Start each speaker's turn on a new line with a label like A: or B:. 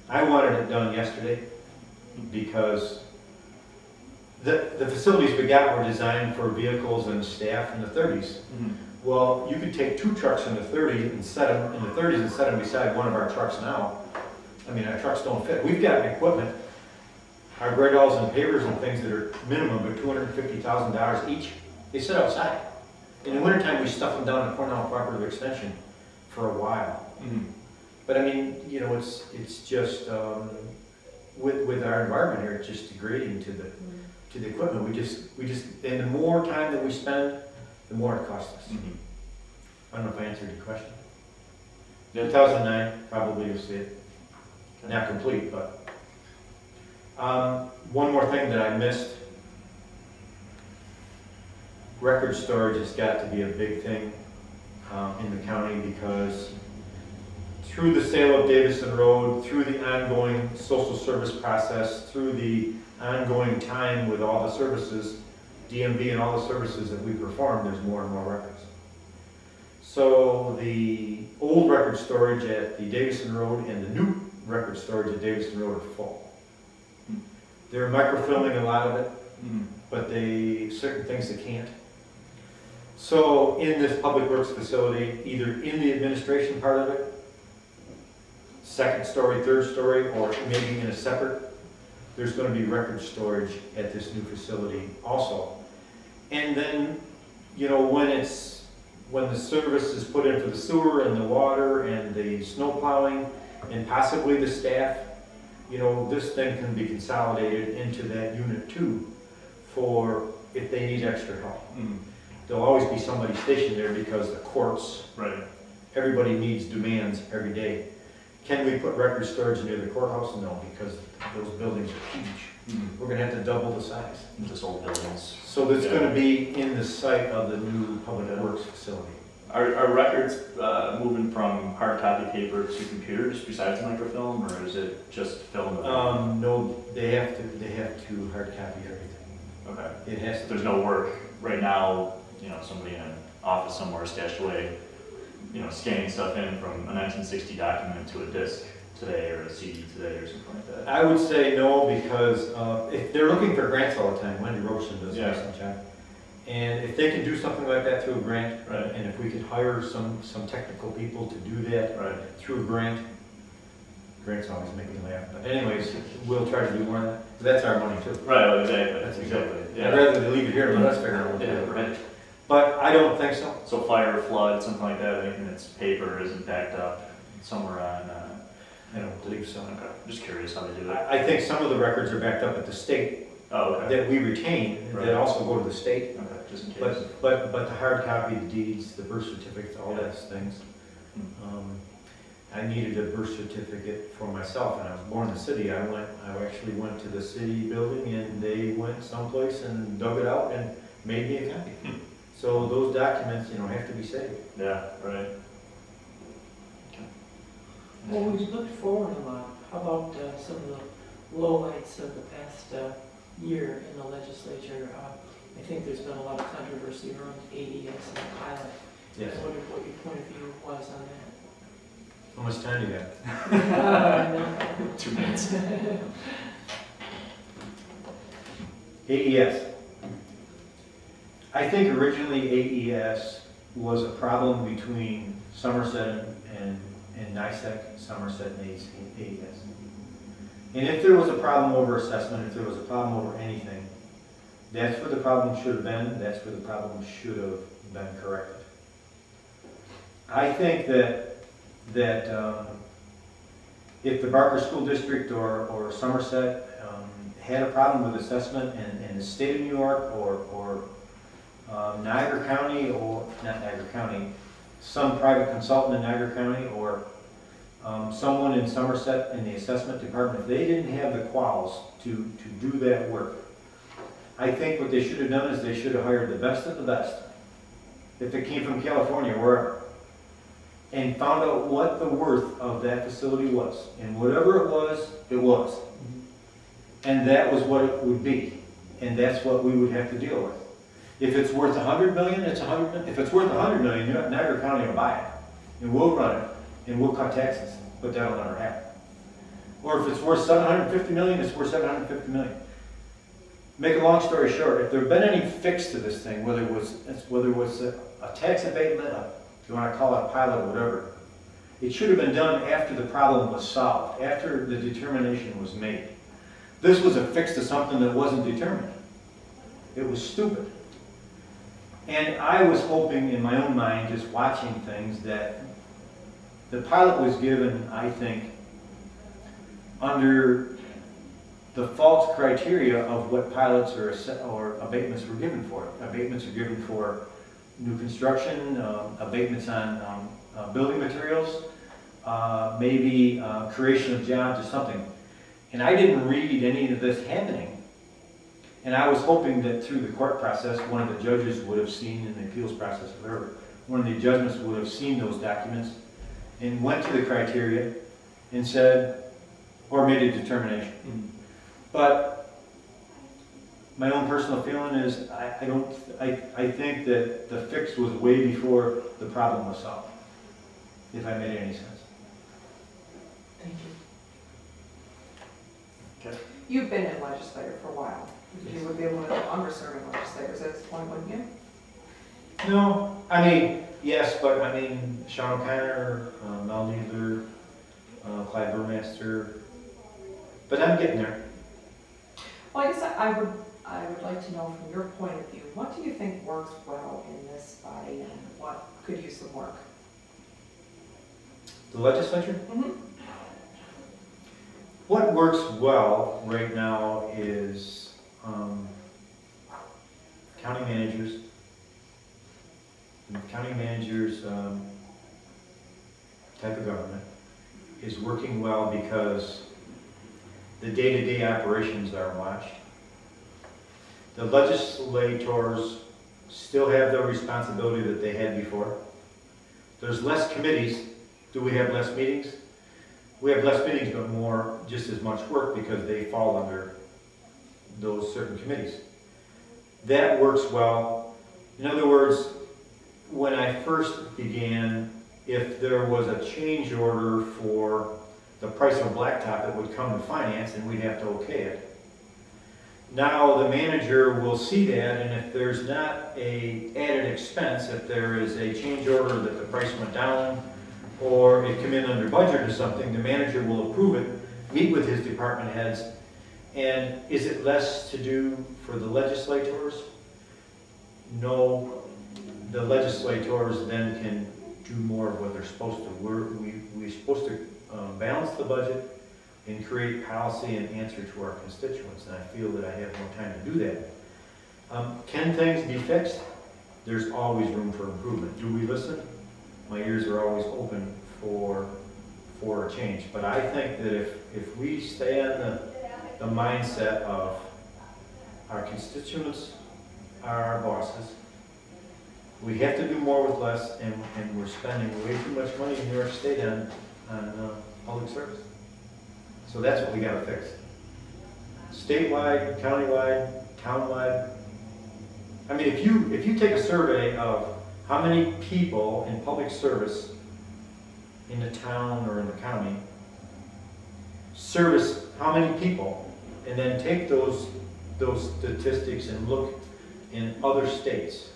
A: I wanted it done yesterday because the facilities we got were designed for vehicles and staff in the 30s. Well, you could take 2 trucks in the 30s and set them beside one of our trucks now. I mean, our trucks don't fit. We've got equipment, our gradals and pavers and things that are minimum of $250,000 each. They sit outside. In the wintertime, we stuff them down to Cornell Cooperative Extension for a while. But I mean, you know, it's just with our environment here, it's just degrading to the equipment. We just and the more time that we spend, the more it costs us. I don't know if I answered your question. 2009, probably you'll see it. Not complete, but one more thing that I missed. Record storage has got to be a big thing in the county, because through the sale of Davison Road, through the ongoing social service process, through the ongoing time with all the services, DMV and all the services that we perform, there's more and more records. So the old record storage at the Davison Road and the new record storage at Davison Road are full. They're microfilming a lot of it, but certain things they can't. So in this public works facility, either in the administration part of it, second story, third story, or maybe in a separate, there's going to be record storage at this new facility also. And then, you know, when the service is put in for the sewer and the water and the snow plowing and possibly the staff, you know, this thing can be consolidated into that unit too, for if they need extra help. There'll always be somebody stationed there because the courts, everybody demands every day. Can we put record storage near the courthouse? No, because those buildings are huge. We're going to have to double the size.
B: Just old buildings.
A: So it's going to be in the site of the new public works facility.
B: Are records moving from hard copy paper to computers besides microfilm, or is it just film?
A: No, they have to hard copy everything.
B: Okay.
A: It has to.
B: There's no work right now. You know, somebody in an office somewhere stashed away, you know, scanning stuff in from a 1960 document to a disc today, or a CD today, or something like that.
A: I would say no, because if they're looking for grants all the time, Wendy Robertson does an excellent job. And if they can do something like that through a grant, and if we could hire some technical people to do that through a grant, grants always make me laugh. But anyways, we'll try to do more of that. That's our money too.
B: Right, exactly.
A: That's exactly. I'd rather they leave it here and let us figure out what to do.
B: Right.
A: But I don't think so.
B: So fire, flood, something like that, anything that's paper isn't backed up somewhere on.
A: I don't believe so.
B: Okay. Just curious how they do it.
A: I think some of the records are backed up at the state that we retain, that also go to the state.
B: Okay, just in case.
A: But the hard copy, the deeds, the birth certificates, all those things. I needed a birth certificate for myself, and I was born in the city. I actually went to the city building, and they went someplace and dug it out and made me a copy. So those documents, you know, have to be saved.
B: Yeah, right.
C: Well, we've looked forward a lot. How about some of the lowlights of the past year in the legislature? I think there's been a lot of controversy around AES and the pilot.
A: Yes.
C: I wondered what your point of view was on
A: How much time do you got?
C: that.
B: 2 minutes.
A: AES. I think originally AES was a problem between Somerset and NISEC, Somerset and AES. And if there was a problem over assessment, if there was a problem over anything, that's where the problem should have been, that's where the problem should have been corrected. I think that if the Barker School District or Somerset had a problem with assessment, and the state of New York or Niagara County, or not Niagara County, some private consultant in Niagara County, or someone in Somerset in the assessment department, if they didn't have the quals to do that work, I think what they should have done is they should have hired the best of the best, if it came from California or wherever, and found out what the worth of that facility was. And whatever it was, it was. And that was what it would be. And that's what we would have to deal with. If it's worth $100 million, it's $100 million. If it's worth $100 million, Niagara County will buy it. And we'll run it. And we'll cut taxes. But that'll never happen. Or if it's worth 750 million, it's worth 750 million. Make a long story short, if there had been any fix to this thing, whether it was a tax abatement, if you want to call it a pilot or whatever, it should have been done after the problem was solved, after the determination was made. This was a fix to something that wasn't determined. It was stupid. And I was hoping in my own mind, just watching things, that the pilot was given, I think, under the false criteria of what pilots or abatements were given for. Abatements are given for new construction, abatements on building materials, maybe creation of jobs or something. And I didn't read any of this happening. And I was hoping that through the court process, one of the judges would have seen, in the appeals process, or one of the judgments would have seen those documents and went to the criteria and said, or made a determination. But my own personal feeling is I think that the fix was way before the problem was solved, if that made any sense.
C: Thank you.
B: Okay.
D: You've been in legislature for a while. You would be one of the longer-serving legislators at this point, wouldn't you?
A: No, I mean, yes, but I mean, Sean O'Connor, Mel Needler, Clyde Burmaster, but I'm getting there.
D: Well, I guess I would like to know from your point of view, what do you think works well in this body and what could use some work?
A: The legislature?
D: Mm-hmm.
A: What works well right now is county managers. The county managers type of government is working well because the day-to-day operations are watched. The legislators still have the responsibility that they had before. There's less committees. Do we have less meetings? We have less meetings, but more, just as much work because they fall under those certain committees. That works well. In other words, when I first began, if there was a change order for the price of blacktop, it would come to finance and we'd have to okay it. Now the manager will see that, and if there's not a added expense, if there is a change order that the price went down or it come in under budget or something, the manager will approve it, meet with his department heads, and is it less to do for the legislators? No, the legislators then can do more of what they're supposed to. We're supposed to balance the budget and create policy and answer to our constituents, and I feel that I have more time to do that. Can things be fixed? There's always room for improvement. Do we listen? My ears are always open for a change, but I think that if we stay on the mindset of our constituents are our bosses, we have to do more with less, and we're spending way too much money in New York State on public service. So that's what we got to fix. Statewide, countywide, townwide. I mean, if you take a survey of how many people in public service in the town or in the county service how many people, and then take those statistics and look in other states,